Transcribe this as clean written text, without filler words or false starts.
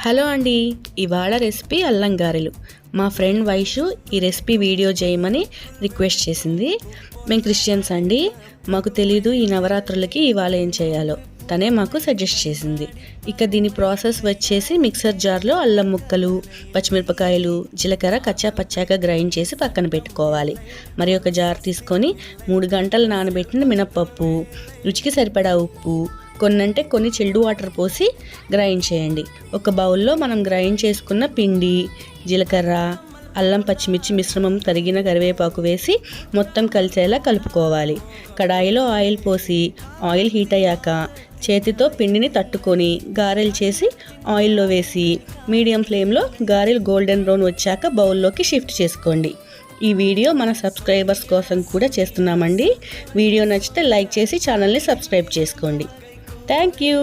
Hello అండి, ఇవాళ recipe అల్లం గారెలు. మా ఫ్రెండ్ వైషు ఈ రెసిపీ వీడియో చేయమని రిక్వెస్ట్ చేసింది. మేము క్రిస్టియన్స్ అండి, మాకు తెలీదు ఈ నవరాత్రులకి ఇవాళ ఏం చేయాలో. తనే మాకు సజెస్ట్ చేసింది. ఇక దీని ప్రాసెస్ వచ్చేసి మిక్సర్ జార్లో అల్లం ముక్కలు, పచ్చిమిరపకాయలు, జీలకర్ర కచ్చా పచ్చాగా గ్రైండ్ చేసి పక్కన పెట్టుకోవాలి. మరి ఒక జార్ తీసుకొని 3 గంటలు నానబెట్టిన మినప్పప్పు, రుచికి సరిపడా ఉప్పు, కొన్ని చిల్డ్ వాటర్ పోసి గ్రైండ్ చేయండి. ఒక బౌల్లో మనం గ్రైండ్ చేసుకున్న పిండి, జీలకర్ర, అల్లం పచ్చిమిర్చి మిశ్రమం, తరిగిన కరివేపాకు వేసి మొత్తం కలిసేలా కలుపుకోవాలి. కడాయిలో ఆయిల్ పోసి ఆయిల్ హీట్ అయ్యాక చేతితో పిండిని తట్టుకొని గారెలు చేసి ఆయిల్లో వేసి మీడియం ఫ్లేమ్లో గారెలు గోల్డెన్ బ్రౌన్ వచ్చాక బౌల్లోకి షిఫ్ట్ చేసుకోండి. ఈ వీడియో మన సబ్స్క్రైబర్స్ కోసం కూడా చేస్తున్నామండి. వీడియో నచ్చితే లైక్ చేసి ఛానల్ని సబ్స్క్రైబ్ చేసుకోండి. Thank you.